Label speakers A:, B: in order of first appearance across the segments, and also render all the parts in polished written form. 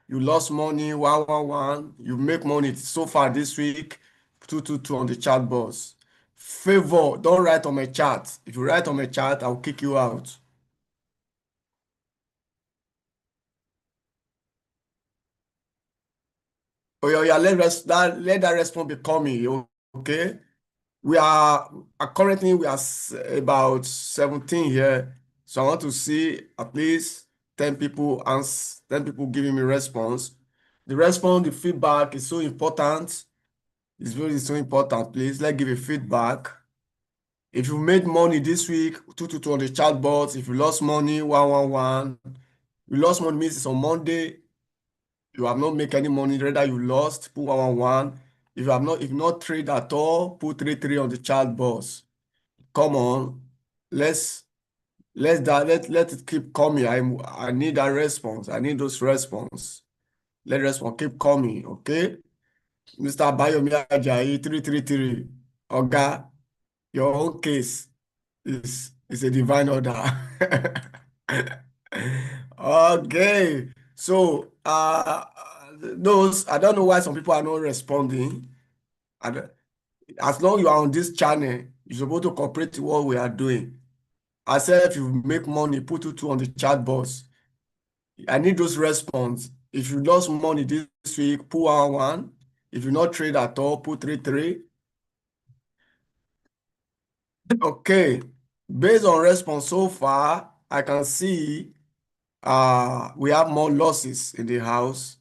A: You lost money, 111. You make money so far this week, 222 on the chat box. Favor, don't write on my chat. If you write on my chat, I'll kick you out. Oh, yeah, yeah, let that response be coming, okay? Currently we are about 17 here. So I want to see at least 10 people answer, 10 people giving me response. The response, the feedback is so important. It's very so important. Please, let's give a feedback. If you made money this week, 222 on the chat box. If you lost money, 111. You lost money means it's on Monday. You have not make any money, rather you lost, put 111. If not trade at all, put 33 on the chat box. Come on, let's let it keep coming. I need that response. I need those response. Let response keep coming, okay? Mr. Bayomi Ajayi 333. Oga, your own case is a divine order. Okay. So those I don't know why some people are not responding. I don't- as long you are on this channel, you're supposed to cooperate to what we are doing. I said if you make money, put it on the chat box. I need those response. If you lost money this week, put 111. If you not trade at all, put 33. Okay. Based on response so far, I can see we have more losses in the house.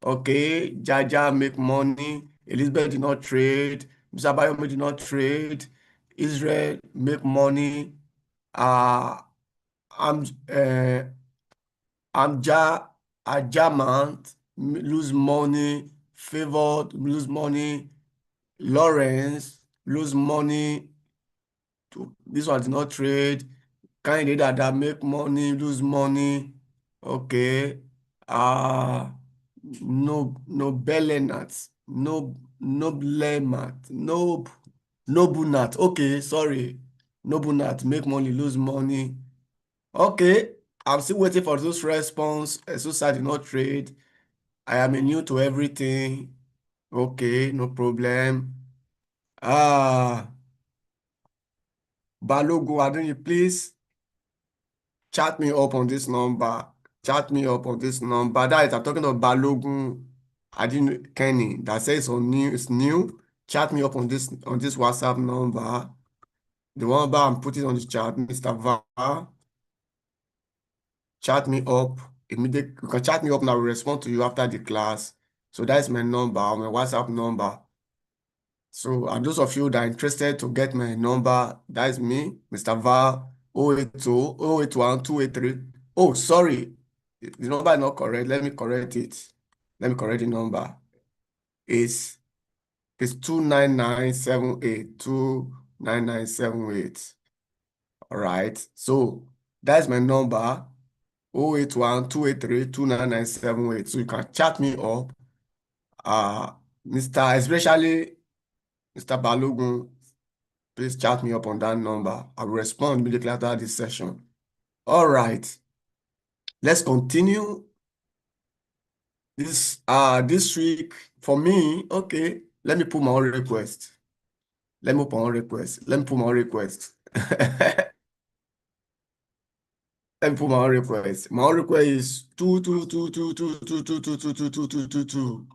A: Okay. Jaja make money. Elizabeth did not trade. Mr. Bayomi did not trade. Israel make money. Uh, I'm Ajamant lose money, Favored lose money, Lawrence lose money. This one did not trade. Candidate that make money, lose money. Okay. No Belenat. No Blemat. No Bunat. Okay, sorry. No Bunat make money, lose money. Okay, I'm still waiting for those response. Suicide did not trade. I am new to everything. Okay, no problem. Ah, Balogun Adoni, please chat me up on this number. Chat me up on this number. That is, I'm talking about Balogun Adoni Kenny. That says on new, it's new. Chat me up on this WhatsApp number. The one number I'm putting on the chat, Mr. Va. Chat me up immediately. You can chat me up and I will respond to you after the class. So that's my number, my WhatsApp number. So, and those of you that are interested to get my number, that's me, Mr. Val, 082 081 283. Oh, sorry. The number is not correct. Let me correct it. Let me correct the number. It's 29978. 29978. All right. So that's my number. 081 283 29978. So you can chat me up. Uh, especially Mr. Balogun, please chat me up on that number. I will respond immediately after this session. All right. Let's continue. This week for me, okay, let me put my own request. Let me put my own request. Let me put my own request. Let me put my own request. My own request is 2222222222222.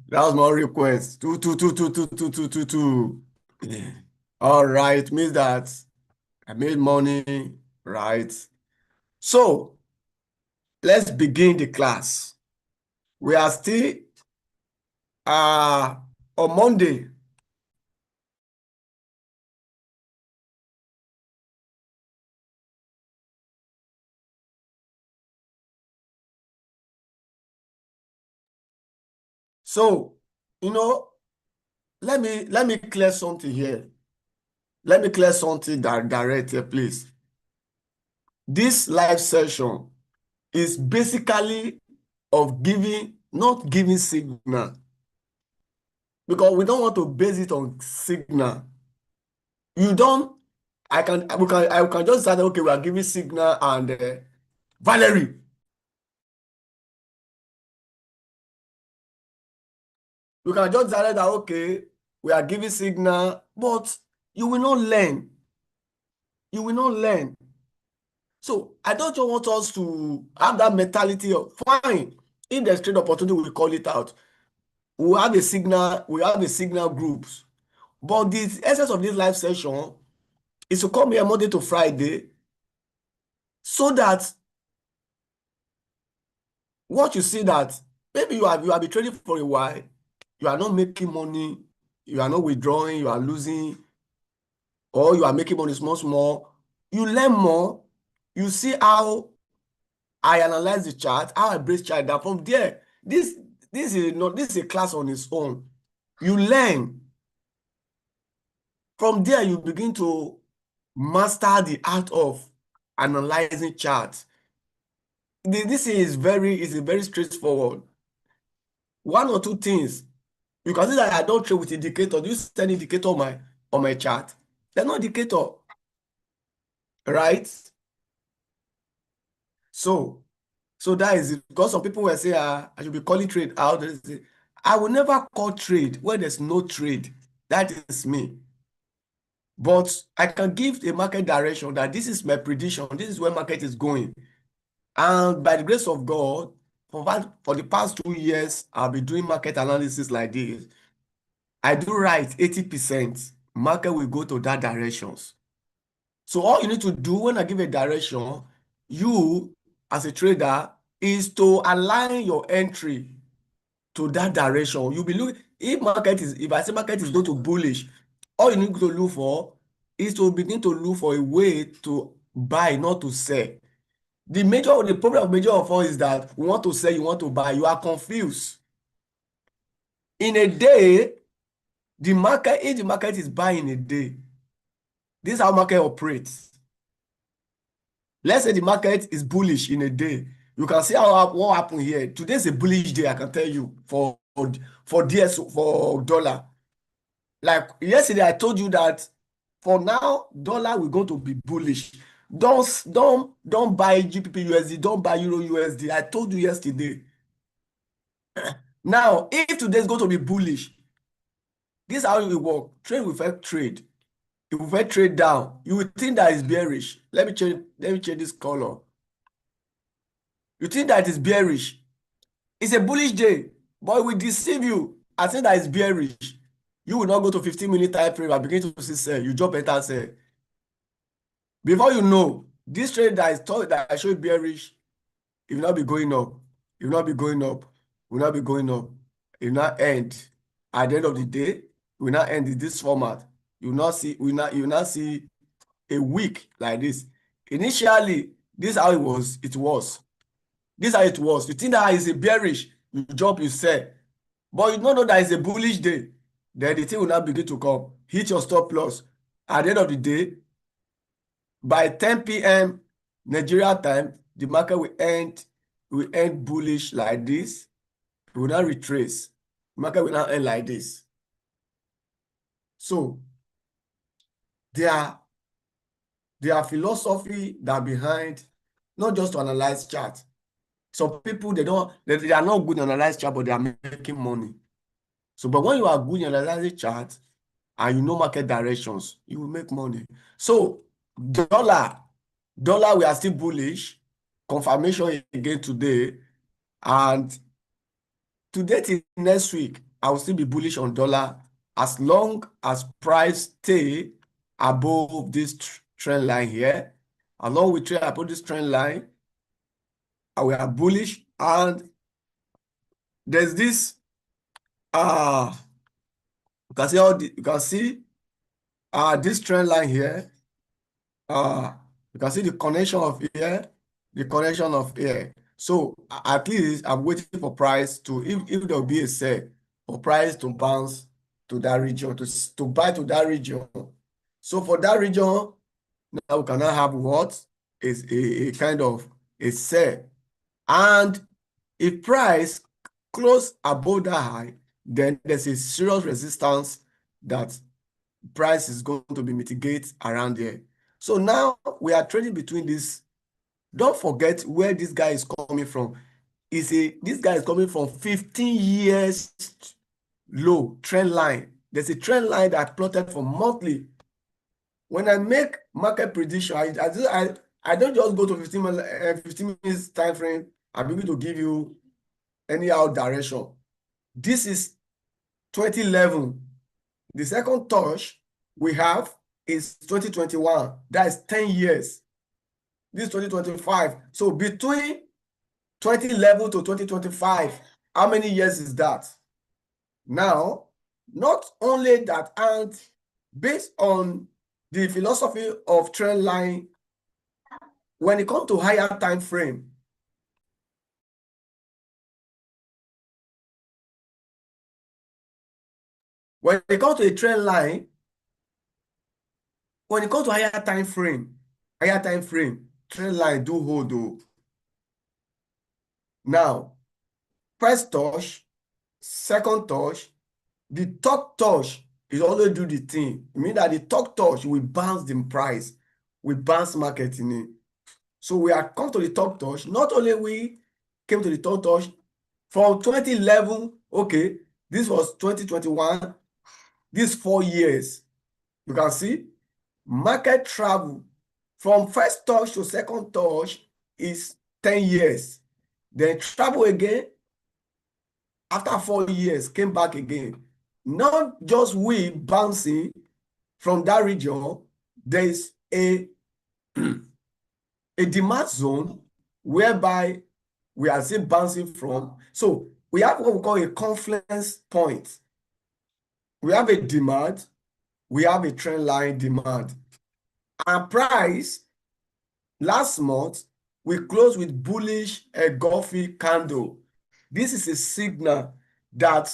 A: That was my request. 222222222. All right, means that I made money, right? So let's begin the class. We are still on Monday. So, let me clear something here. Let me clear something direct here, please. This live session is basically of not giving signal, because we don't want to base it on signal. You don't, I can just say, okay, we are giving signal and Valerie, You can just decide that, okay, we are giving signal, but you will not learn. You will not learn. So I don't want us to have that mentality of, fine, if there's trade opportunity, we call it out. We have a signal groups. But the essence of this live session is to come here Monday to Friday so that what you see that maybe you have been trading for a while, you are not making money, you are not withdrawing, you are losing, or you are making money small, small. You learn more, you see how I analyze the chart, how I break chart down. From there, this is a class on its own. You learn. From there, you begin to master the art of analyzing charts. This is a very straightforward. One or two things. You can see that I don't trade with indicator. Do you see any indicator on my chart? They're not indicator, right? So that is it. Because some people will say, I should be calling trade out. I will never call trade where there's no trade. That is me. But I can give a market direction that this is my prediction. This is where market is going. And by the grace of God, for the past 2 years, I've been doing market analysis like this. I do right 80%. Market will go to that directions. So all you need to do when I give a direction, you as a trader, is to align your entry to that direction. You'll be looking, if I say market is going to bullish, all you need to look for is to begin to look for a way to buy, not to sell. The problem of major of all is that we want to sell, you want to buy, you are confused. In a day, if the market is buying a day, this is how market operates. Let's say the market is bullish in a day. You can see what happened here. Today is a bullish day, I can tell you, for dollar. Like yesterday, I told you that for now, dollar will go to be bullish. Don't buy GBP USD, don't buy Euro USD. I told you yesterday. Now, if today is going to be bullish, this is how it will work. Trade will first trade. It will first trade down. You will think that it's bearish. Let me change this color. You think that it's bearish. It's a bullish day, but it will deceive you. I think that it's bearish. You will not go to 15-minute time frame and begin to see sell. You drop enter sell. Before you know, this trade that is thought that I show bearish, it will not be going up. It will not be going up. It will not be going up. It will not end. At the end of the day, it will not end in this format. You will not see a week like this. Initially, this is how it was. This is how it was. You think that is a bearish, you jump, you sell. But you don't know that it's a bullish day. Then the thing will not begin to come. Hit your stop loss. At the end of the day, by 10 p.m. Nigeria time, the market will end bullish like this. It will not retrace. The market will not end like this. So there are philosophy that behind, not just to analyze chart. Some people they are not good in analyze chart, but they are making money. So, but when you are good in analyzing chart and you know market directions, you will make money. So, dollar, we are still bullish. Confirmation again today, and today till next week, I will still be bullish on dollar as long as price stay above this trend line here. Along with trade above this trend line, we are bullish, and there's this you can see this trend line here. You can see the connection of here, so at least I'm waiting for price to, if there will be a sell, for price to bounce to that region, to buy to that region. So for that region, now we cannot have what is a kind of a sell. And if price close above that high, then there's a serious resistance that price is going to be mitigated around there. So now we are trading between this. Don't forget where this guy is coming from. This guy is coming from 15 years low trend line. There's a trend line that plotted for monthly. When I make market prediction, I don't just go to 15 minutes time frame and begin to give you anyhow direction. This is 2011. The second touch we have is 2021. That is 10 years. This is 2025. So between 2011 to 2025, how many years is that? Now, not only that, and based on the philosophy of trend line, when it comes to higher time frame, when it comes to a trend line, when it comes to higher time frame, trend line do hold though. Now, first touch, second touch, the top touch is always do the thing. It means that the top touch will bounce the price, will bounce market in it. So we are come to the top touch. Not only we came to the top touch from 2011, okay, this was 2021, these 4 years. You can see market travel from first touch to second touch is 10 years. Then travel again after 4 years, came back again. Not just we bouncing from that region, there is a demand zone whereby we are still bouncing from. So we have what we call a confluence point. We have a demand, we have a trend line demand. Our price last month, we closed with bullish engulfing candle. This is a signal that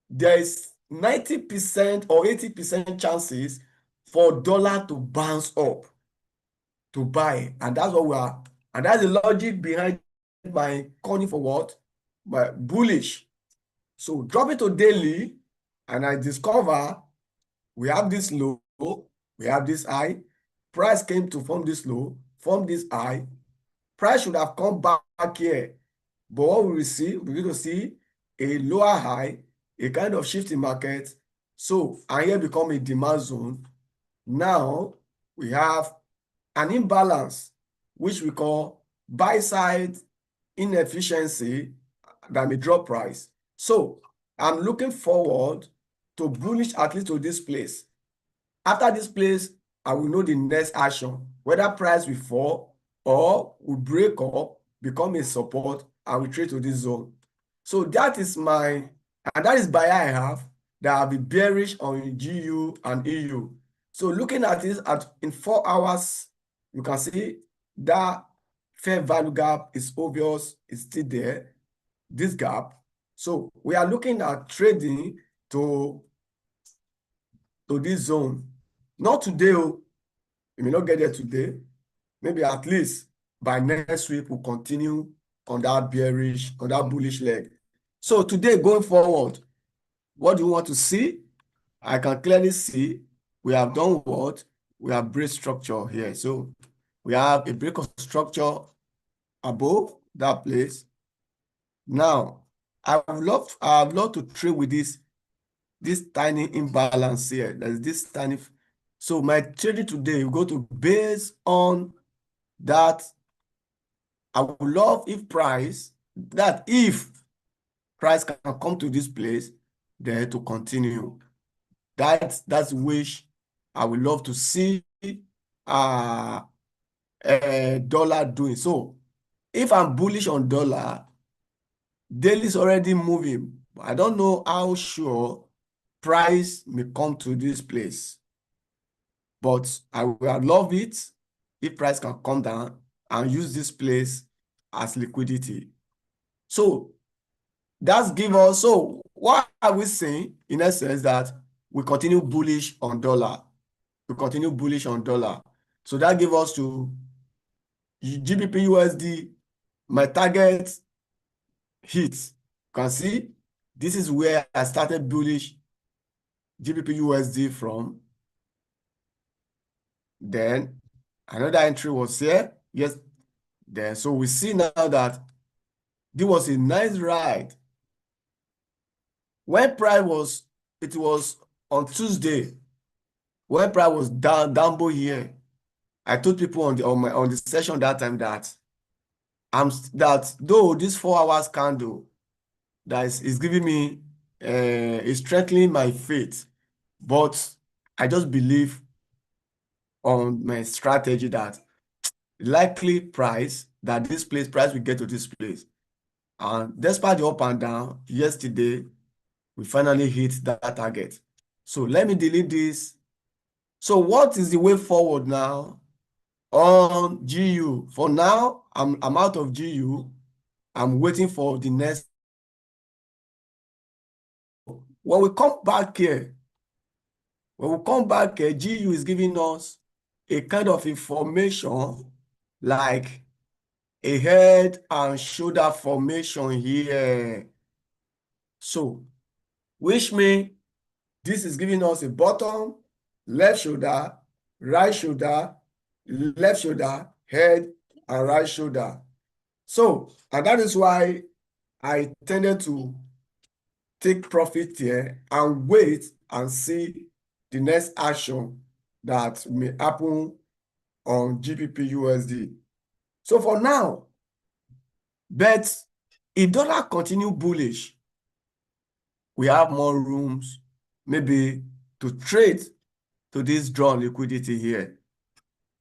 A: there is 90% or 80% chances for dollar to bounce up, to buy. And that's what we are. And that's the logic behind my calling for what? My bullish. So drop it to daily, and I discover we have this low, we have this high. Price came to form this low, form this high. Price should have come back here. But what we will see, we're going to see a lower high, a kind of shift in market. So, and here become a demand zone. Now, we have an imbalance, which we call buy-side inefficiency that may drop price. So, I'm looking forward to bullish at least to this place. After this place, I will know the next action, whether price will fall or will break up, become a support, and will trade to this zone. So that is my, and that is buyer I have that I'll be bearish on GU and EU. So looking at this in 4 hours, you can see that fair value gap is obvious, it's still there, this gap. So we are looking at trading to this zone. Not today, you may not get there today. Maybe at least by next week, we'll continue on that bearish, on that bullish leg. So today, going forward, what do you want to see? I can clearly see we have done what? We have break structure here. So we have a break of structure above that place. Now, I would love to trade with this tiny imbalance here. There's this tiny. So my trading today will go to base on that. I would love if price can come to this place, then to continue. That's which I would love to see dollar doing. So if I'm bullish on dollar, daily is already moving. I don't know how sure price may come to this place, but I will love it if price can come down and use this place as liquidity. So that's give us, so what are we saying in essence? That we continue bullish on dollar. We continue bullish on dollar. So that give us to GBP USD, my target hits. You can see this is where I started bullish GBP USD from. Then another entry was here. Yes, there. So we see now that this was a nice ride. when price was, it was on Tuesday, when price was down here, I told people on the session that time that that though this 4 hours candle that is giving me is strengthening my faith, but I just believe on my strategy that likely price that this price will get to this place. And despite the up and down, yesterday we finally hit that target. So let me delete this. So what is the way forward now on GU? For now, I'm out of GU. I'm waiting for the next. When we come back here, GU is giving us a kind of information like a head and shoulder formation here. So, which means this is giving us a bottom, left shoulder, right shoulder, left shoulder, head, and right shoulder. So, and that is why I tended to take profit here and wait and see the next action that may happen on GBP USD. So for now, but if dollar continue bullish, we have more rooms maybe to trade to this drawn liquidity here,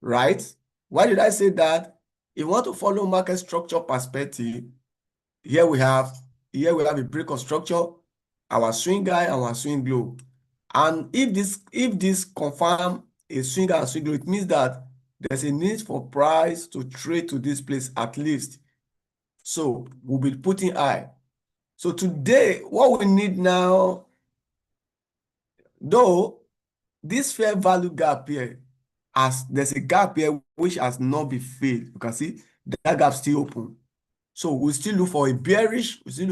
A: right? Why did I say that? If you want to follow market structure perspective, here we have a break of structure, our swing high and our swing low. And if this confirm a swing high and swing low, it means that there's a need for price to trade to this place at least. So we'll be putting high. So today, what we need now, though this fair value gap here, as there's a gap here which has not been filled. You can see that gap still open. So we still look for a bearish, today.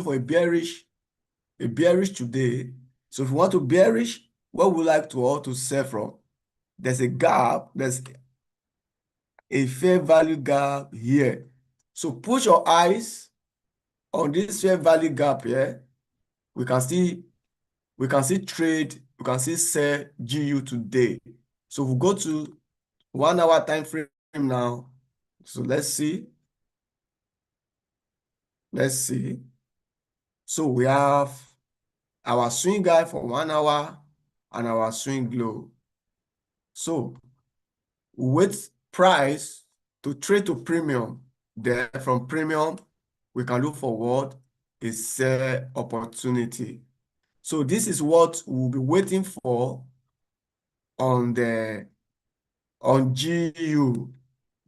A: So if we want to bearish, what we like to sell from? There's a gap, there's a fair value gap here. So put your eyes on this fair value gap here. We can see trade, we can see sell GU today. So we go to 1 hour time frame now. So let's see. So we have our swing high for 1 hour and our swing low. So with price to trade to premium, then from premium, we can look forward a sell opportunity. So this is what we'll be waiting for on GU.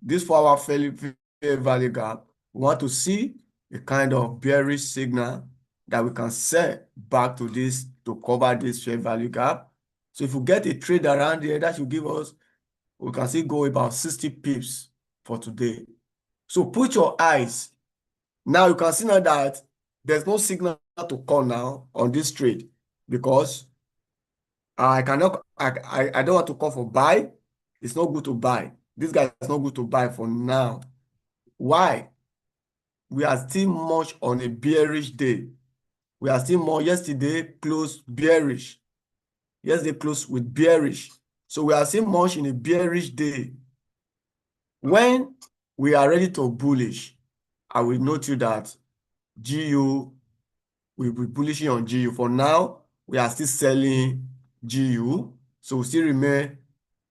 A: This 4 hour fair value gap. We want to see a kind of bearish signal that we can sell back to this to cover this fair value gap. So if we get a trade around here, that should give us, we can see go about 60 pips for today. So put your eyes. Now you can see now that there's no signal to call now on this trade because I don't want to call for buy. It's not good to buy. This guy is not good to buy for now. Why? We are still much on a bearish day. We are still more. Yesterday closed bearish. Yesterday closed with bearish. So we are still much in a bearish day. When we are ready to bullish, I will note you that GU will be bullish on GU. For now, we are still selling GU. So we still remain,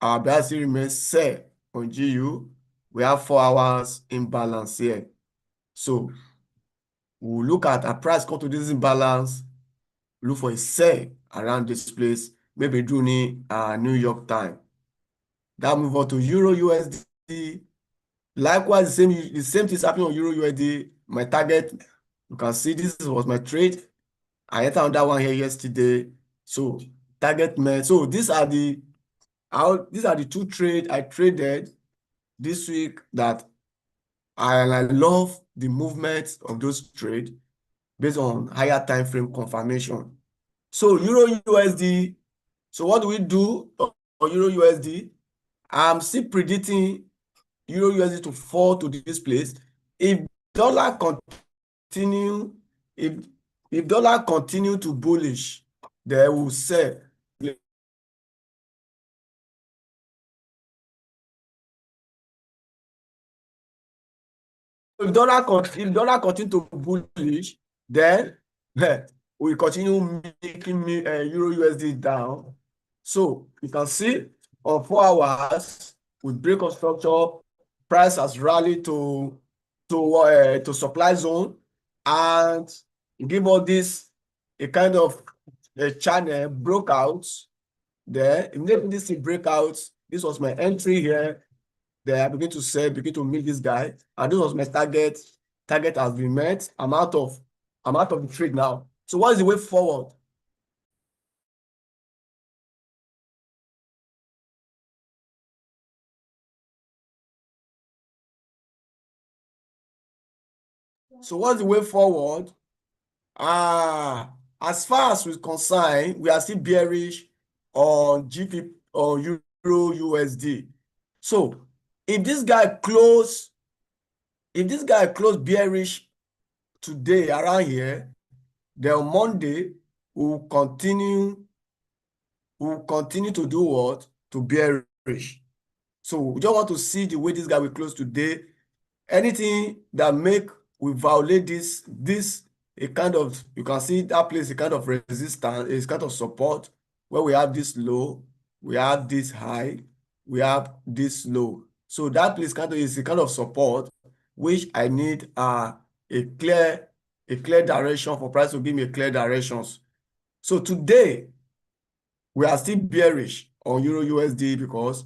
A: our bias still remains sell on GU. We have 4 hours imbalance here. So we'll look at a price come to this imbalance, look for a sell around this place, maybe during New York time. That move on to Euro USD. Likewise, the same thing is happening on Euro USD. My target, you can see this was my trade. I entered on that one here yesterday. So target met. So these are the 2 trades I traded this week that I love the movement of those trades based on higher time frame confirmation. So Euro USD. So what do we do on Euro USD? I'm still predicting Euro USD to fall to this place. If dollar continue, if If dollar continue to bullish, they will sell. If dollar continue to bullish, then we continue making Euro USD down. So you can see on 4 hours with break of structure, price has rallied to supply zone and give all this a kind of a channel broke out there. Immediately this breakout, this was my entry here. Then I begin to sell, begin to meet this guy, and this was my target. Target has been met. I'm out of the trade now. So what is the way forward? So what's the way forward? As far as we're concerned, we are still bearish on GP or Euro USD. So if this guy close, bearish today around here, then on Monday we'll continue to do what? To bearish. So we just want to see the way this guy will close today. Anything that make we violate this a kind of, you can see that place a kind of resistance, a kind of support where we have this low, we have this high, we have this low. So that place kind of is a kind of support which I need a clear direction for price to give me a clear directions. So today we are still bearish on Euro USD because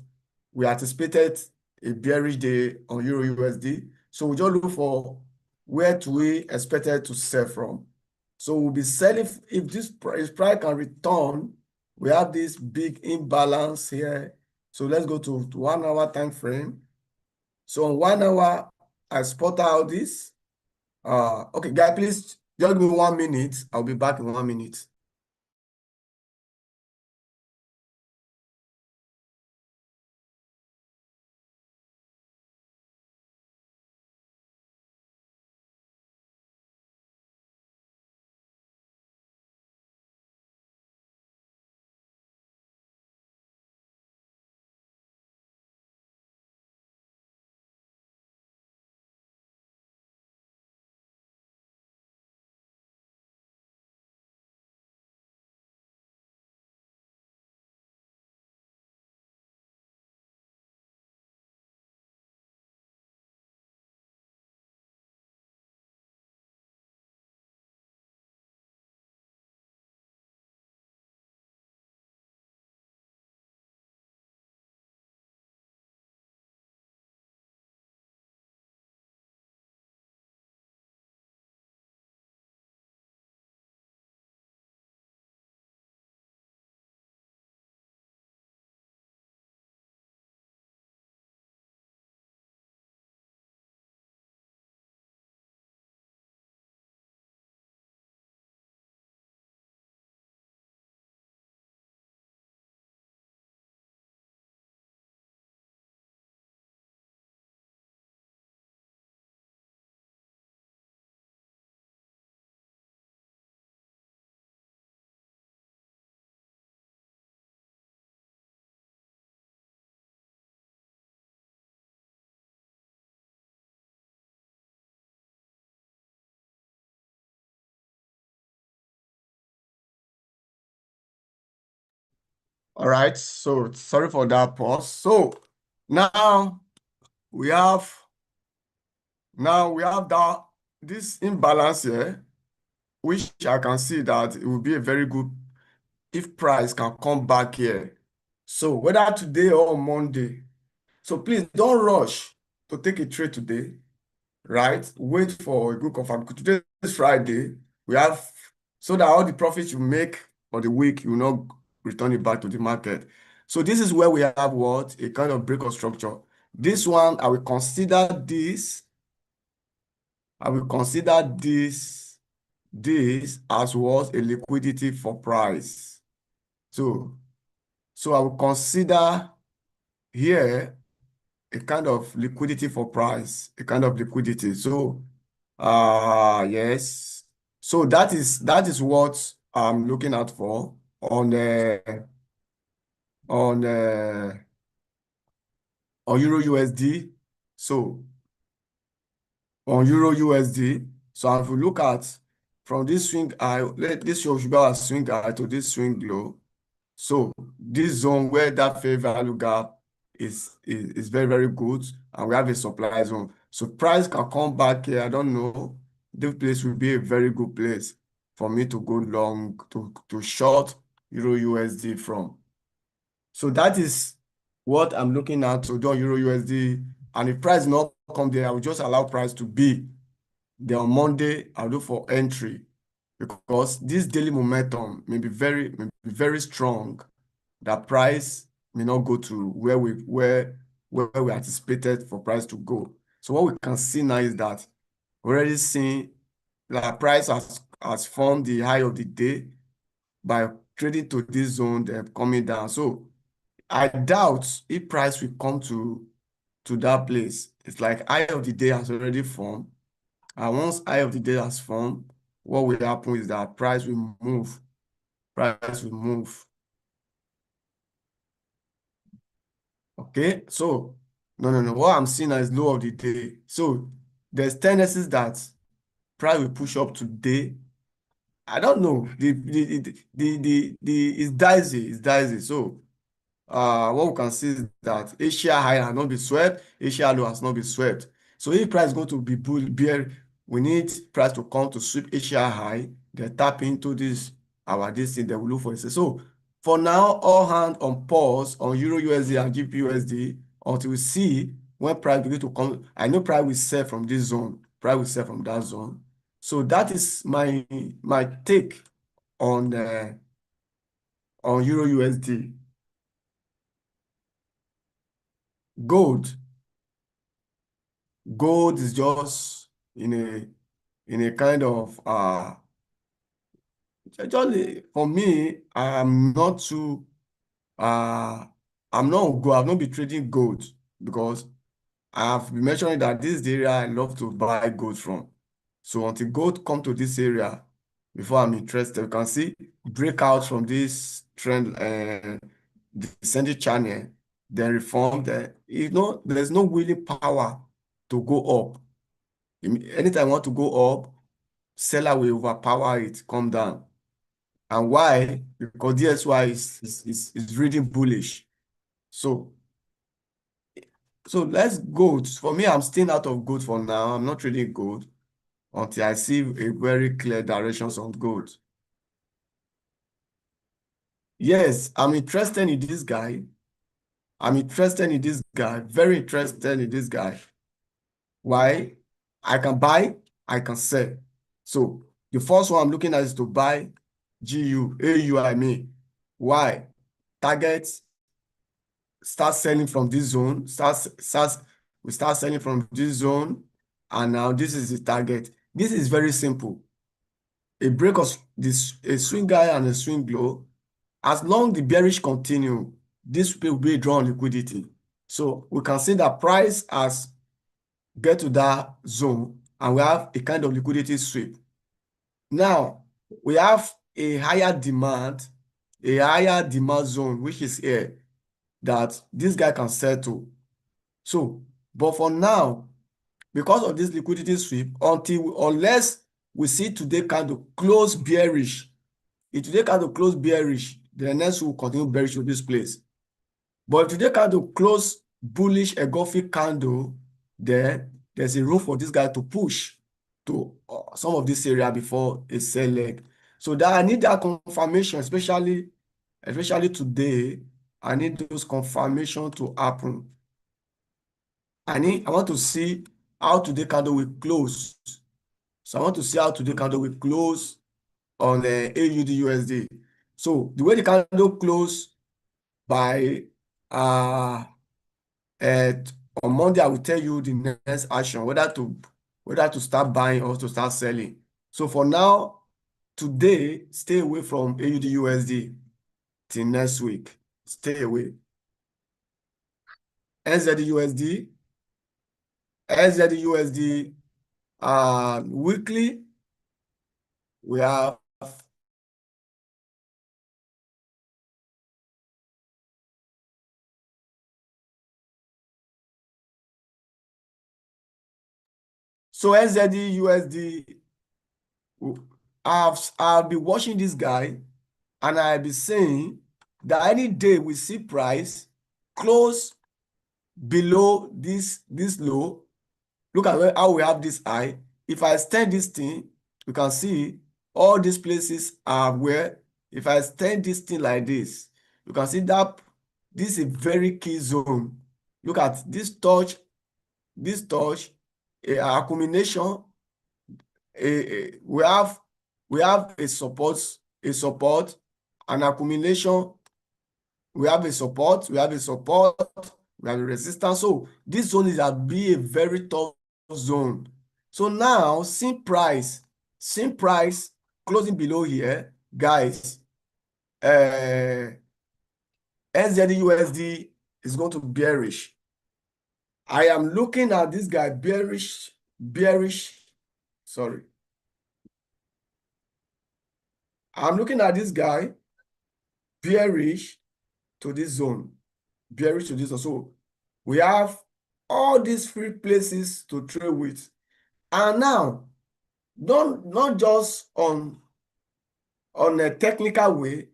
A: we anticipated a bearish day on Euro USD. So we just look for where to we expected to sell from. So we'll be selling if this price can return. We have this big imbalance here. So let's go to 1 hour time frame. So on 1 hour, I spot out this. Okay, guys, please just give me 1 minute. I'll be back in 1 minute. All right, so sorry for that pause. So now we have that this imbalance here, which I can see that it will be a very good if price can come back here. So whether today or Monday. So please don't rush to take a trade today, right? Wait for a good confirm. Today is Friday. We have so that all the profits you make for the week, you will not return it back to the market. So this is where we have what? A kind of break of structure. This one, I will consider this as what a liquidity for price. So I will consider here a kind of liquidity for price, a kind of liquidity. So yes. So that is what I'm looking out for on uh, on Euro USD. So on Euro USD, so if we look at from this swing high, this should be our swing high to this swing low. So this zone where that fair value gap is very, very good, and we have a supply zone. So price can come back here. I don't know. This place will be a very good place for me to go long, to short Euro USD from. So that is what I'm looking at to do Euro USD. And if price not come there, I will just allow price to be. Then on Monday, I'll look for entry because this daily momentum may be very strong. That price may not go to where we anticipated for price to go. So what we can see now is that we're already seeing that price has formed the high of the day by trading to this zone, then coming down. So I doubt if price will come to that place. It's like high of the day has already formed. And once high of the day has formed, what will happen is that price will move. Price will move. Okay, so no. What I'm seeing now is low of the day. So there's tendencies that price will push up today. I don't know. It's dicey. It's dicey. So what we can see is that Asia high has not been swept, Asia low has not been swept. So if price is going to be bear, we need price to come to sweep Asia high, then tap into this thing, then we look for it. So for now, all hands on pause on Euro USD and GBP USD until we see when price begin to come. I know price will sell from this zone, price will sell from that zone. So that is my take on Euro USD. Gold. Gold is just in a kind of just for me, uh I've not been trading gold because I've been mentioning that this is the area I love to buy gold from. So until gold come to this area before I'm interested, you can see breakout from this trend descending channel, then reform there. There's no willing power to go up. Anytime I want to go up, seller will overpower it, come down. And why? Because DSY is reading bullish. So let's gold. For me, I'm staying out of gold for now. I'm not trading gold until I see a very clear directions on gold. Yes, I'm interested in this guy. I'm interested in this guy. Very interested in this guy. Why? I can buy, I can sell. So the first one I'm looking at is to buy AU, I mean. Why? Target start selling from this zone, we start selling from this zone, and now this is the target. This is very simple. A break of a swing high and a swing low, as long the bearish continue, this will be a draw on liquidity. So we can see that price has get to that zone and we have a kind of liquidity sweep. Now we have a higher demand zone, which is here, that this guy can settle. So, but for now, because of this liquidity sweep, unless we see today candle close bearish, if today candle close bearish, the next will continue bearish to this place. But if today candle close bullish engulfing candle, then there's a room for this guy to push to some of this area before a sell leg. So that I need that confirmation, especially today. I need those confirmation to happen. I want to see how today candle will close. So I want to see how today candle will close on the AUD USD. So the way the candle close by at on Monday, I will tell you the next action, whether to start buying or to start selling. So for now, today, stay away from AUD USD till next week. Stay away. NZD USD, weekly we have so NZD USD. I'll be watching this guy, and I'll be saying that any day we see price close below this low, look at how we have this high. If I extend this thing, you can see all these places are where, if I extend this thing like this, you can see that this is a very key zone. Look at this touch, accumulation. We have a support, an accumulation. We have a support, we have a resistance. So this zone is be a very tough zone. So now, seeing price closing below here, guys, NZD USD is going to bearish. I am looking at this guy bearish. Sorry. I'm looking at this guy bearish to this zone. Bearish to this zone. So we have all these three places to trade with. And now, not just on a technical way,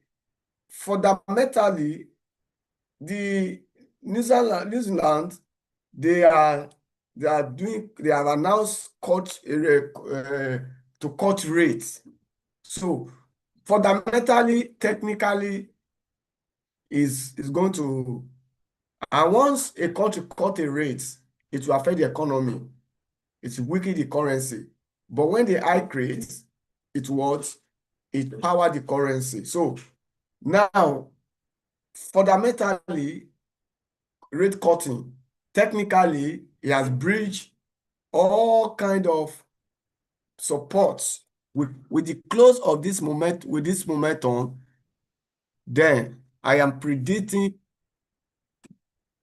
A: fundamentally, the New Zealand, they have announced to cut rates. So fundamentally, technically, is going to, and once a country cut a rate, it will affect the economy. It will weaken the currency. But when the hike rates, it power the currency. So now, fundamentally, rate cutting, technically, it has bridged all kind of supports with the close of this momentum. Then I am predicting,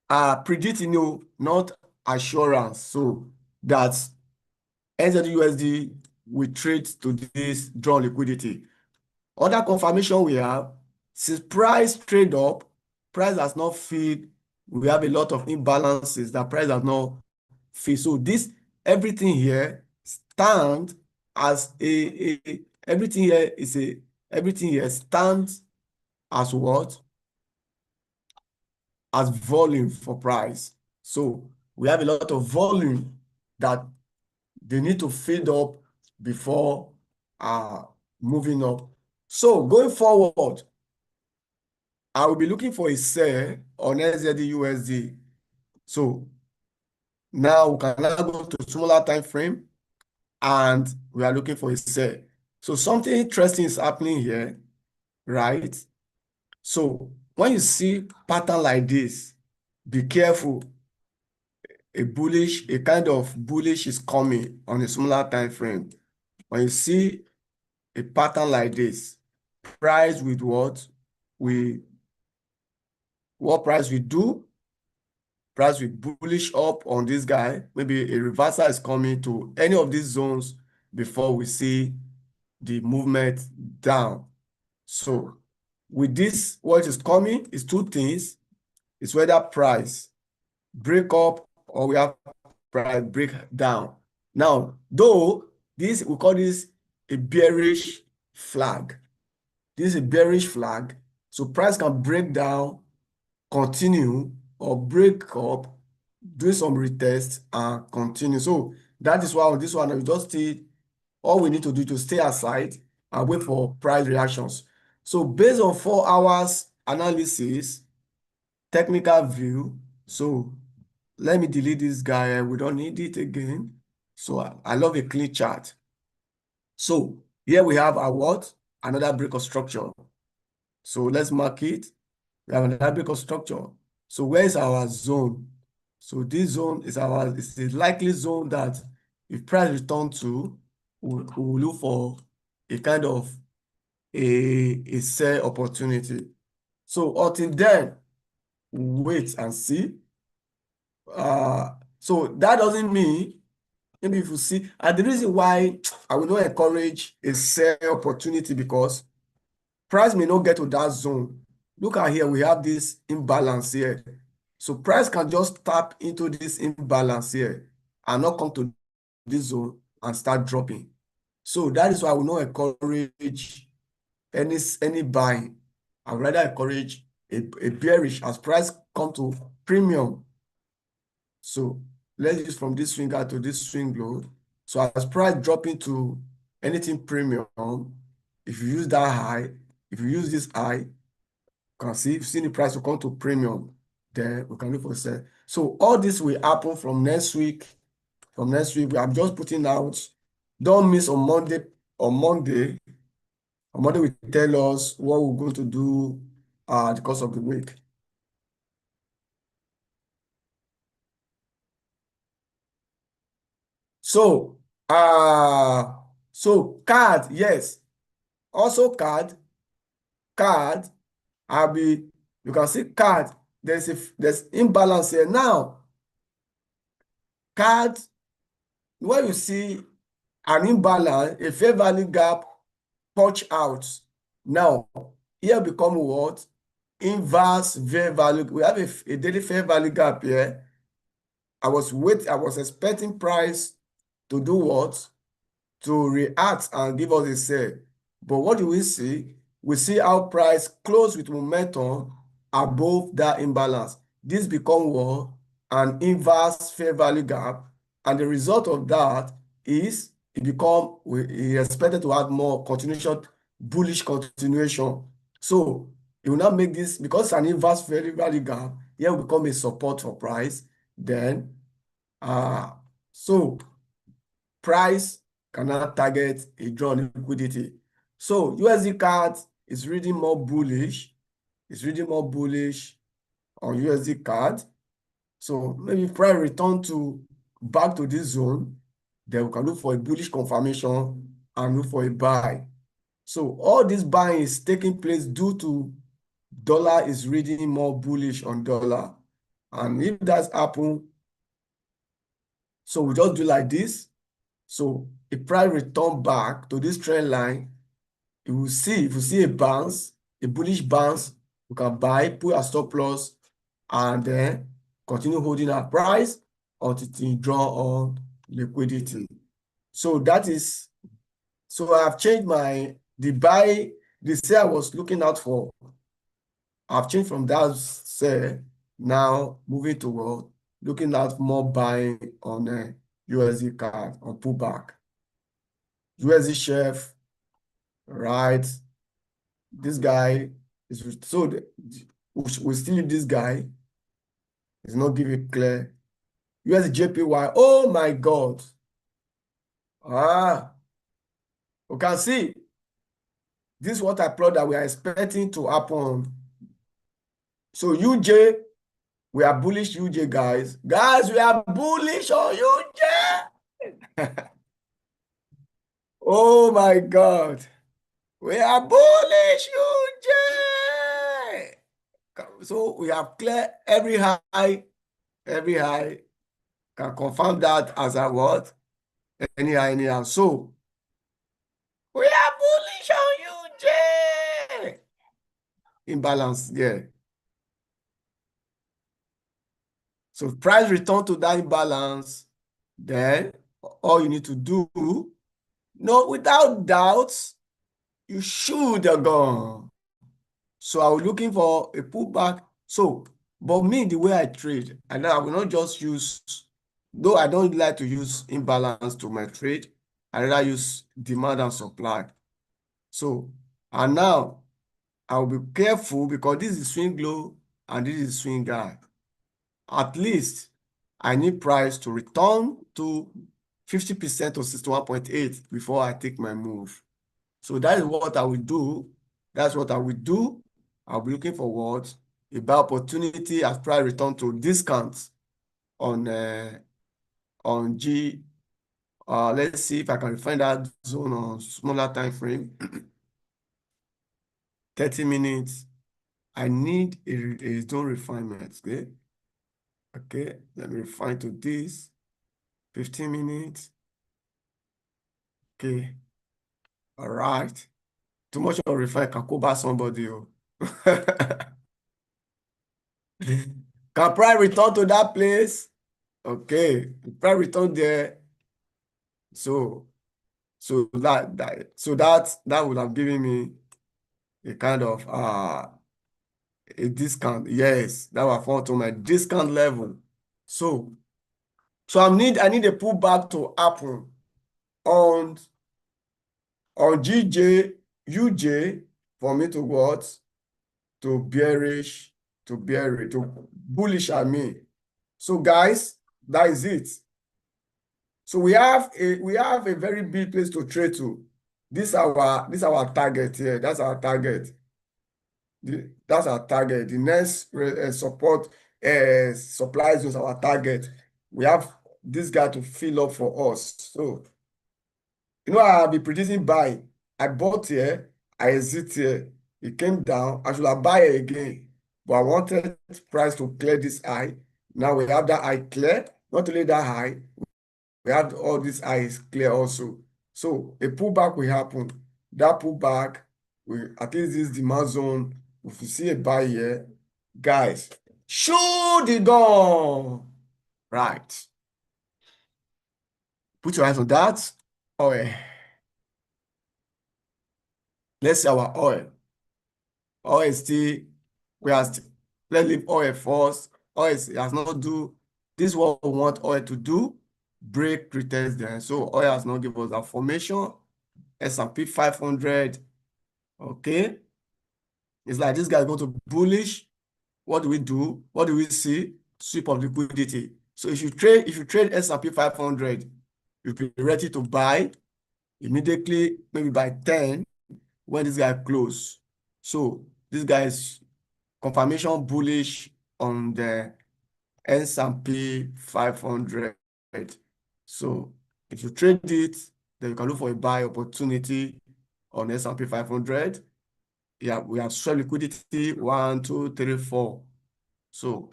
A: not assurance, so that NZD-USD will trade to this draw liquidity. Other confirmation we have, since price trade up, price has not filled. We have a lot of imbalances that price has not filled. So everything here stands as everything here stands as what? As volume for price. So we have a lot of volume that they need to fill up before moving up. So going forward, I will be looking for a sell on NZD-USD. So now we can now go to smaller time frame, and we are looking for a sell. So something interesting is happening here, right? So when you see pattern like this, be careful. A kind of bullish is coming on a smaller time frame. When you see a pattern like this, price with what price we do, price will bullish up on this guy. Maybe a reversal is coming to any of these zones before we see the movement down. So with this, what is coming is two things. It's whether price break up or we have price break down. Now, though we call this a bearish flag. This is a bearish flag. So price can break down, continue, or break up, do some retest, and continue. So that is why on this one, we just stay, all we need to do to stay aside and wait for price reactions. So based on 4 hours analysis, technical view, so let me delete this guy. We don't need it again. So I love a clean chart. So here we have our what? Another break of structure. So let's mark it. We have another break of structure. So where is our zone? So this zone is it's a likely zone that if price return to, we'll look for a kind of a sell opportunity. So until then, wait and see. So that doesn't mean maybe if you see, and the reason why I will not encourage a sell opportunity because price may not get to that zone. Look at here, we have this imbalance here. So price can just tap into this imbalance here and not come to this zone and start dropping. So that is why I will not encourage any buying. I would rather encourage a bearish as price come to premium. So let's use from this swing high to this swing low. So as price dropping to anything premium, if you use that high, if you use this high, you can see, if you see the price will come to premium, then we can look for sell. So all this will happen from next week. From next week, I'm just putting out. Don't miss on Monday. On Monday, we tell us what we're going to do the course of the week. So, card, yes. Also card, you can see card, there's imbalance here. Now, card, when you see an imbalance, a fair value gap punch out. Now, here become what? Inverse fair value. We have a daily fair value gap here. I was expecting price to do what? To react and give us a sell. But what do we see? We see how price close with momentum above that imbalance. This become what? An inverse fair value gap. And the result of that is we expected to have more continuation, bullish continuation. So it will not make this, because it's an inverse fair value gap, here will become a support for price. Then, so price cannot target a draw on liquidity. So USD card is reading more bullish. It's reading more bullish on USD card. So maybe price return back to this zone, then we can look for a bullish confirmation and look for a buy. So all this buying is taking place due to dollar is reading more bullish on dollar. And if that's happened, so we just do like this. So if price return back to this trend line, if you see a bounce, a bullish bounce, you can buy, put a stop loss, and then continue holding our price until you draw on liquidity. So I've changed the sell I was looking out for. I've changed from that sell, now moving toward looking at more buying on a USD card on pullback. USD chef, right? This guy is we still leave this guy. It's not giving clear. USD JPY. Oh my God. You can see this is what I plot that we are expecting to happen. So UJ, we are bullish UJ, guys. Guys, we are bullish on UJ. Oh my God. We are bullish UJ. So we have cleared every high. Every high can confirm that as a what? Any high, anyhow. So we are bullish on UJ. Imbalance, yeah. So if price return to that imbalance, then all you need to do, no, without doubt, you should have gone. So I was looking for a pullback. So, but me, the way I trade, and I will not just use, though I don't like to use imbalance to my trade, I rather use demand and supply. So, and now I'll be careful because this is swing low and this is swing high. At least I need price to return to 50% or 61.8 before I take my move. So that is what I will do. That's what I will do. I'll be looking for what? A buy opportunity as price return to discounts on G. Let's see if I can find that zone on smaller time frame. 30 minutes. I need a zone refinement. Okay. Okay. Let me refine to this. 15 minutes. Okay. All right. Too much of refine can go back somebody. Oh. Can price return to that place? Okay. Price return there. So that would have given me a kind of a discount. Yes, that will fall to my discount level. So I need a pullback to happen on GJ, UJ for me to what? To bearish, to bullish, I mean. So guys, that is it. So we have a very big place to trade to. This our target here. That's our target. That's our target. The next support supply zone is our target. We have this guy to fill up for us. So I'll be predicting buy. I bought here, I exit here. It came down. I should have buy it again, but I wanted price to clear this high. Now we have that high clear. Not only that high, we have all these highs clear also. So a pullback will happen. That pullback will at least this demand zone. If you see a buy here, guys, shoot the gun. Right. Put your eyes on that. Oil. Let's see our oil. Oil is still, let's leave oil first. Oil has not do, this is what we want oil to do. Break retest there. So oil has not given us that formation. S&P 500. Okay. It's like this guy is going to bullish. What do we do? What do we see? Sweep of liquidity. So if you trade S&P 500, you'll be ready to buy immediately, maybe by 10 when this guy close. So this guy is confirmation bullish on the S&P 500. So if you trade it, then you can look for a buy opportunity on S&P 500. Yeah, we have swept liquidity 1, 2, 3, 4. So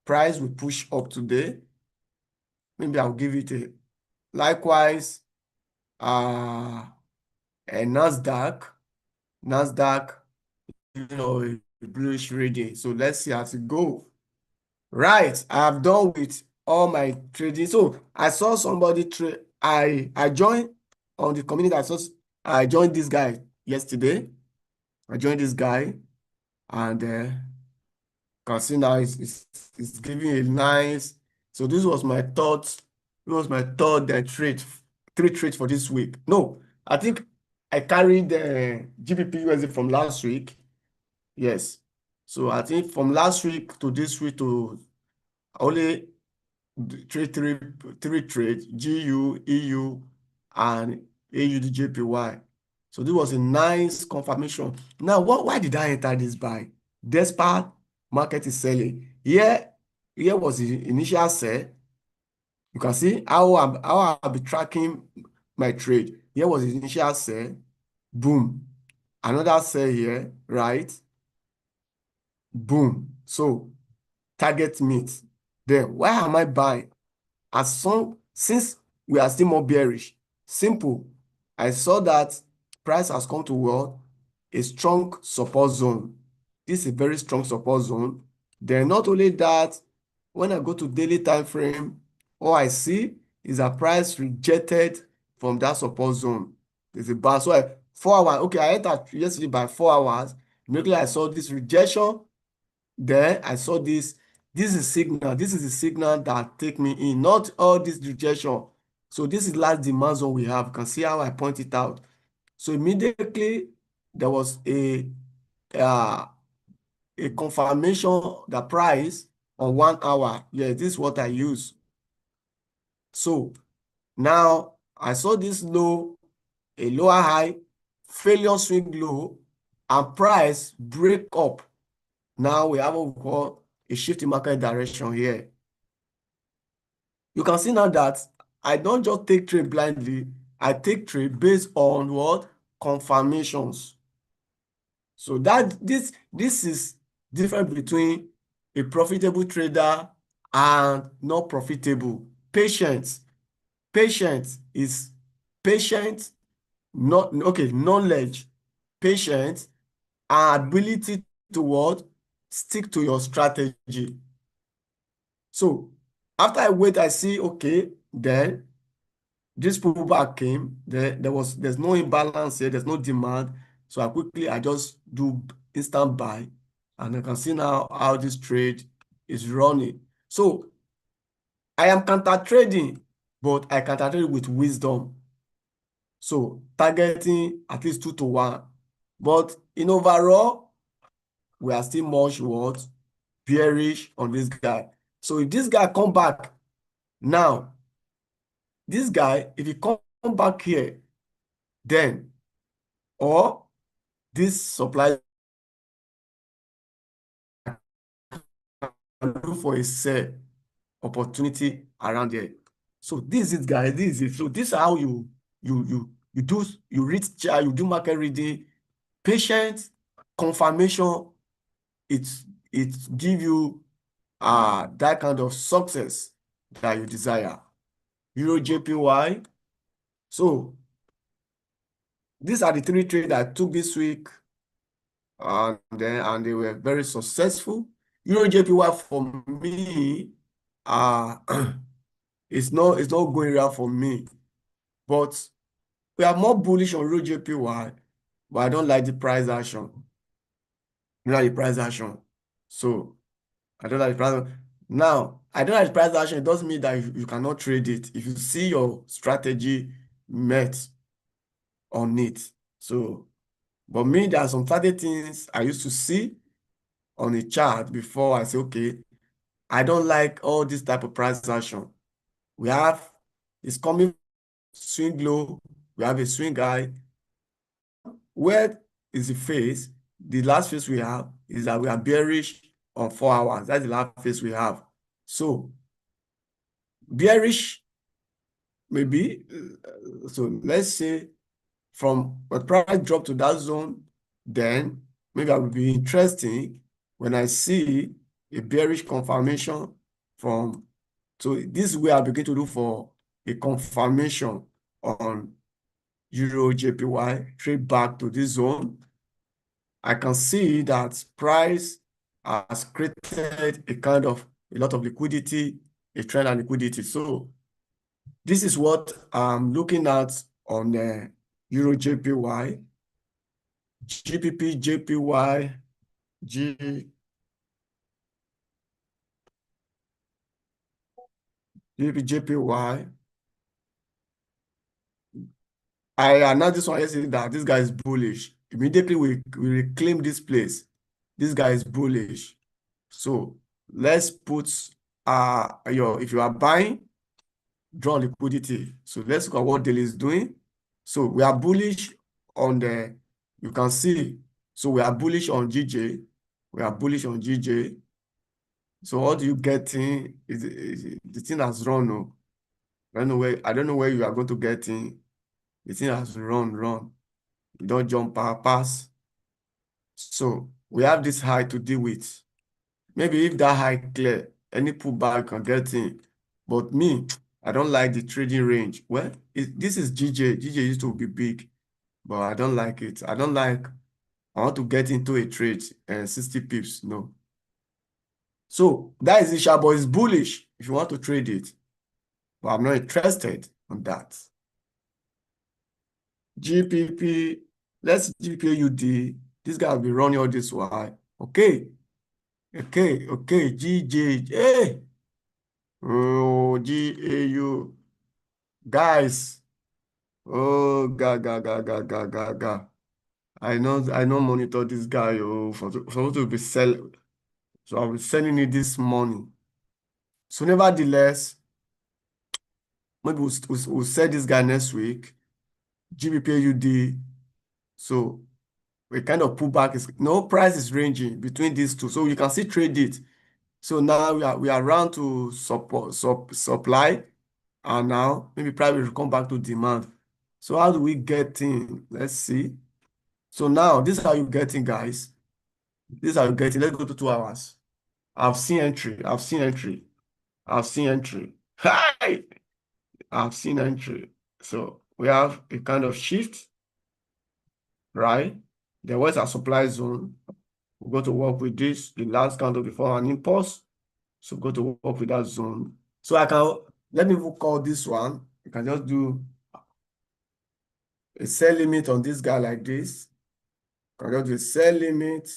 A: price will push up today. Maybe I'll give it a likewise. A Nasdaq, a bluish reading. So let's see how it go. Right, I have done with all my trading. So I saw somebody trade. I joined on the community. I joined this guy yesterday. I joined this guy, and can see now it's giving a nice. So this was my thought. It was my third trade, 3 trades for this week. No, I think I carried the GBP USD from last week. Yes. So I think from last week to this week to only three trades, GU, EU, and AUDJPY. So this was a nice confirmation. Now, why did I enter this buy? Despite market is selling. Here was the initial sell. You can see how I'll be tracking my trade. Here was the initial sell. Boom. Another sell here, right? Boom. So target meet. Then why am I buying? Since we are still more bearish, simple. I saw that price has come to what? A strong support zone. This is a very strong support zone. Then not only that, when I go to daily time frame, all I see is a price rejected from that support zone. There's a bar. So 4 hours. Okay, I entered yesterday by 4 hours. Immediately I saw this rejection. Then I saw this. This is signal. This is the signal that take me in, not all this rejection. So this is last demand zone we have. You can see how I point it out. So immediately there was a confirmation the price on 1 hour. Yeah, this is what I use. So now I saw this low, a lower high, failure swing low, and price break up. Now we have what we call a shift in market direction here. You can see now that I don't just take trade blindly. I take trade based on what? Confirmations. So that this is different between a profitable trader and not profitable. Patience. Patience is patient, not okay, knowledge, patience, and ability to what? Stick to your strategy. So after I wait, I see, okay, then this pullback came. There's no imbalance here, there's no demand. So I just do instant buy, and I can see now how this trade is running. So I am counter trading, but I counter trade with wisdom. So targeting at least 2 to 1. But in overall, we are still much what? Bearish on this guy. So if this guy come back now, this guy, if he come back here, then, or this supply look for a sell opportunity around here. So this is it, guys. This is it. So this is how you read chart, you do market reading, patient confirmation. It give you that kind of success that you desire. Euro JPY. So these are the 3 trades I took this week, and they were very successful. Euro JPY for me, it's not going well for me, but we are more bullish on Euro JPY, but I don't like the price action. You know the price action. So I don't like the price. Now, I don't like the price action. It doesn't mean that you cannot trade it if you see your strategy met on it. So, but me, there are some certain things I used to see on a chart before I say, okay, I don't like all this type of price action. We have, it's coming swing low, we have a swing high. Where is the phase? The last phase we have is that we are bearish on 4 hours. That's the last phase we have. So bearish maybe, so let's say from a price drop to that zone, then maybe I will be interesting when I see a bearish confirmation from, so this is where I begin to look for a confirmation on Euro JPY, trade back to this zone. I can see that price has created a lot of liquidity, a trend and liquidity. So this is what I'm looking at on Euro JPY, GBP, JPY, GBP, JPY. I announced this one yesterday that this guy is bullish. Immediately we reclaim this place. This guy is bullish. So let's put if you are buying, draw liquidity. So let's look at what daily is doing. So we are bullish on you can see. So we are bullish on GJ. We are bullish on GJ. So what do you get in? The thing has run. Oh. I don't know where you are going to get in. The thing has run. You don't jump pass. So we have this high to deal with. Maybe if that high clear, any pullback can get in. But me, I don't like the trading range. Well, this is GJ. GJ used to be big, but I don't like it. I want to get into a trade and 60 pips. No. So that is Isha, but it's bullish if you want to trade it. But I'm not interested on that. GPP, let's GPUD. This guy will be running all this while. Okay. GJ. Hey. Oh, GAU. Guys. Oh, ga. I know monitor this guy for to be selling. So I'll be selling it this morning. So nevertheless, maybe we'll sell this guy next week. GBPUD. So a kind of pullback is no price is ranging between these two. So you can still trade it. So now we are around to supply, and now maybe price will come back to demand. So how do we get in? Let's see. So now this is how you get in, guys. This is how you get in. Let's go to 2 hours. I've seen entry. Hi! I've seen entry. So we have a kind of shift, right? Then where's our supply zone? We go to work with this, the last candle before an impulse. So go to work with that zone. So I can, let me call this one. You can just do a sell limit on this guy like this. You can just do a sell limit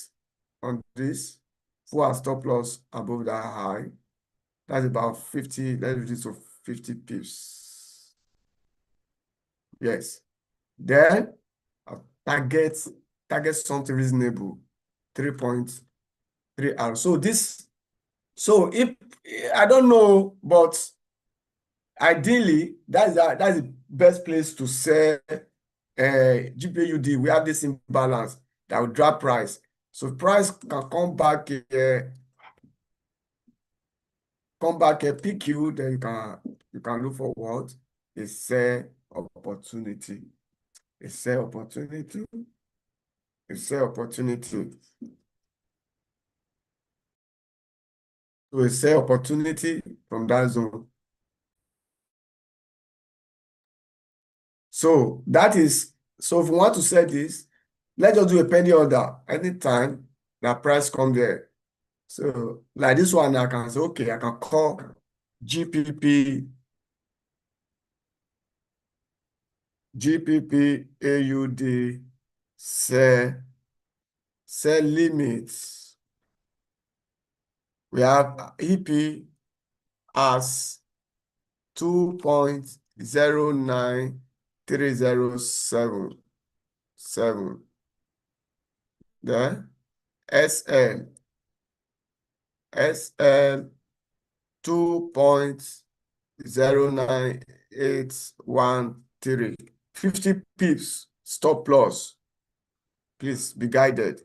A: on this. Full and stop loss above that high. That's about 50, let's do this to 50 pips. Yes. Then target something reasonable, 3.3 R. So if I don't know, but ideally that's the best place to sell GPUD. We have this imbalance that will drop price. So price can come back a PQ, then you can look for what? A sell opportunity. A sell opportunity. A sell opportunity. So a sell opportunity from that zone. So so if we want to sell this, let's just do a penny order anytime that price come there. So like this one, I can say, okay, I can call GPP AUD sell limits. We have EP as 2.09307. Then SL 2.09813. 50 pips stop loss. Please be guided.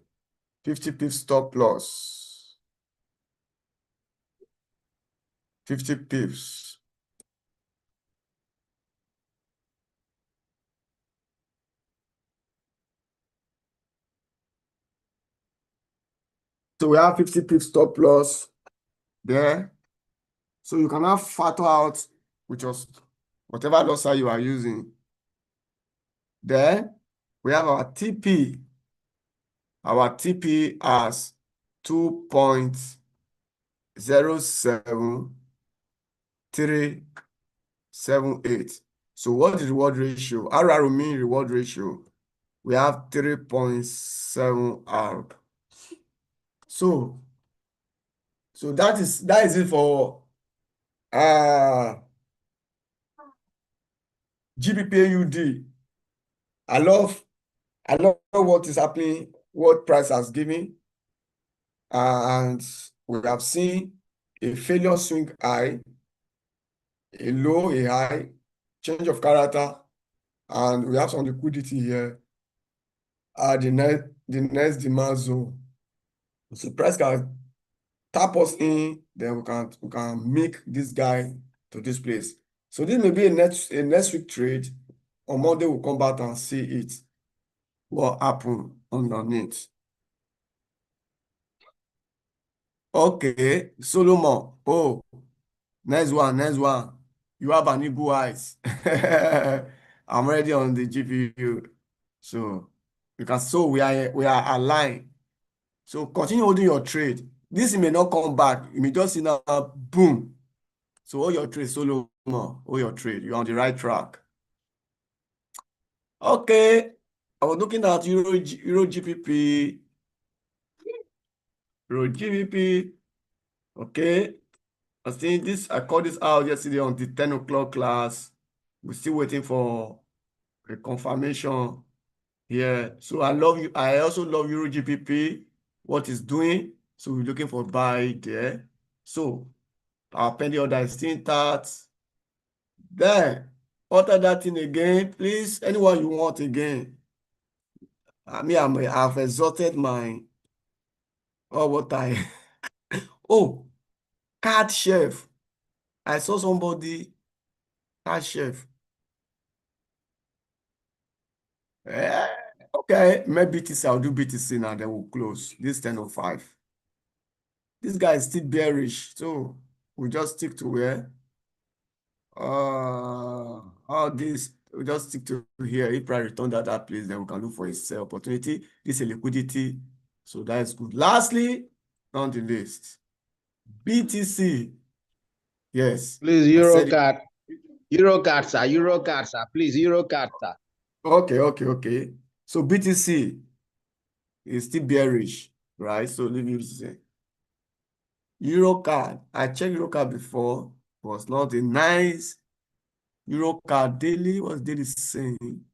A: 50 pips stop loss. 50 pips. So we have 50 pips stop loss there. So you can now factor out with just whatever losser you are using. Then we have our TP. Our TP as 2.07378. So what is reward ratio? RR mean reward ratio. We have 3.7 R. So that is it for GBPAUD. I love what is happening, what price has given, and we have seen a failure swing high, a low, a high, change of character, and we have some liquidity here at the next demand zone. So price can tap us in, then we can make this guy to this place. So this may be a next week trade. On Monday we'll come back and see it, what happened underneath. Okay, Solomon. Oh, next one. You have an eagle eyes. I'm already on the GPU. So we are aligned. So continue holding your trade. This may not come back. You may just see now, boom. So hold your trade, Solomon. Hold your trade. You're on the right track. Okay. I was looking at Euro GBP. Euro GBP. Okay. I called this out yesterday on the 10 o'clock class. We're still waiting for a confirmation here. So I also love Euro GBP, what it's doing. So we're looking for buy there. So our pending order is still intact. Then alter that thing again, please. Anyone you want again. I've exhausted my what I oh, card chef. I saw somebody card chef. Eh, okay, maybe BTC. I'll do BTC now, then we'll close. This 10:05. This guy is still bearish, so we just stick to where All this, we just stick to here. If price return that place, then we can look for a sell opportunity. This is a liquidity, so that is good. Lastly, on the list, BTC. Yes,
B: Please,
A: I said it.
B: Eurocard, sir. Eurocard, sir. Please, Eurocard, sir.
A: Okay. So BTC is still bearish, right? So leave me say Eurocard. I checked Eurocard before. Was not a nice Eurocard daily. Was daily saying?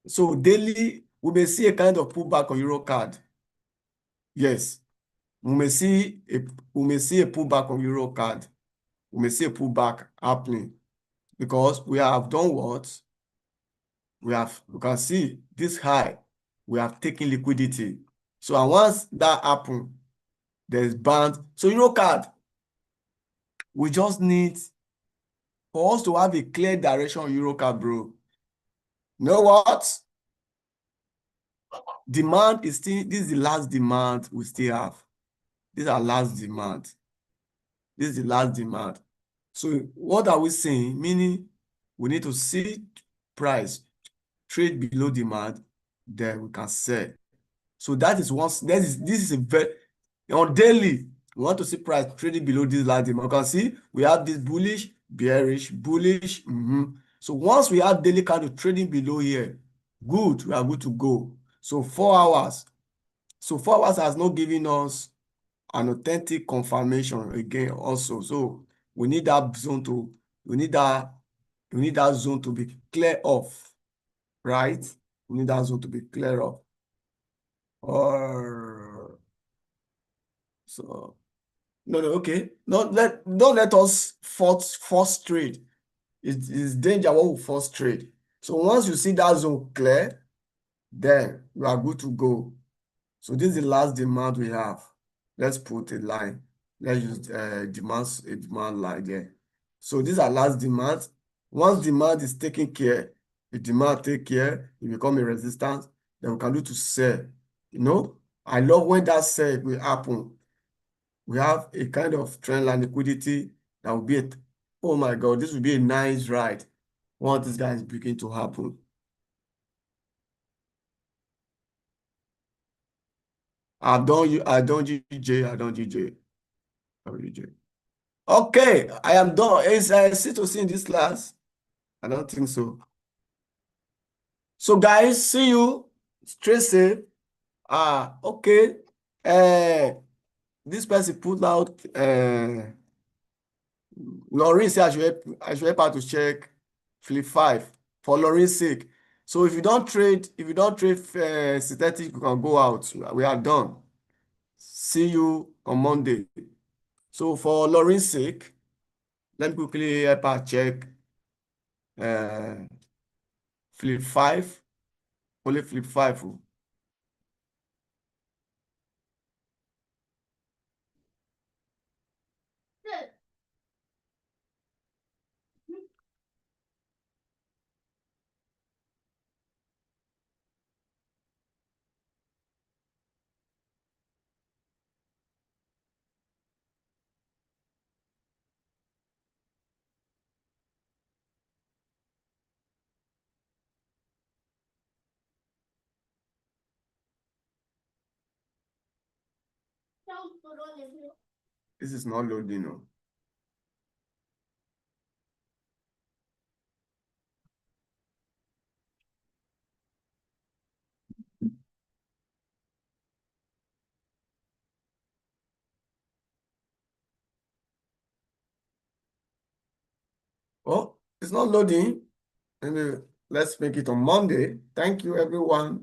A: So daily, we may see a kind of pullback on Eurocard. Yes, we may see a pullback on Eurocard. We may see a pullback happening because we have done what? You can see this high, we have taken liquidity. So and once that happens, there's band. So Eurocard, we just need for us to have a clear direction on Eurocard, bro. You know what? Demand is still, this is the last demand we still have. This is our last demand. This is the last demand. So what are we saying? Meaning we need to see price trade below demand, then we can sell. So that is once this is a very on daily. We want to see price trading below this last demand. You can see we have this bullish, bearish, bullish. So once we have daily candle trading below here, good, we are good to go. So 4 hours. So 4 hours has not given us an authentic confirmation again also. So we need that zone to zone to be clear off, right? We need that zone to be clear off. Or so no, okay. Don't let us force trade. It's danger what we force trade. So once you see that zone clear, then we are good to go. So this is the last demand we have. Let's put a line. Let's use a demand line there. So these are last demands. Once demand is taken care, the demand take care, it become a resistance, then we can do to sell. You know, I love when that sell will happen. We have a kind of trend line liquidity that will be a, oh my God, this will be a nice ride once this guy is beginning to happen. I don't GJ, I don't GJ. Okay, I am done. Is C2C in this class? I don't think so. So guys, see you. Stay safe. Okay. This person put out Lauren said I should help her to check flip 5 for Lauren's sake. So if you don't trade synthetic, you can go out. We are done. See you on Monday. So for Lauren's sake, let me quickly help her check uh, flip 5, only flip 5. This is not loading. No. Oh, it's not loading. Anyway, let's make it on Monday. Thank you, everyone.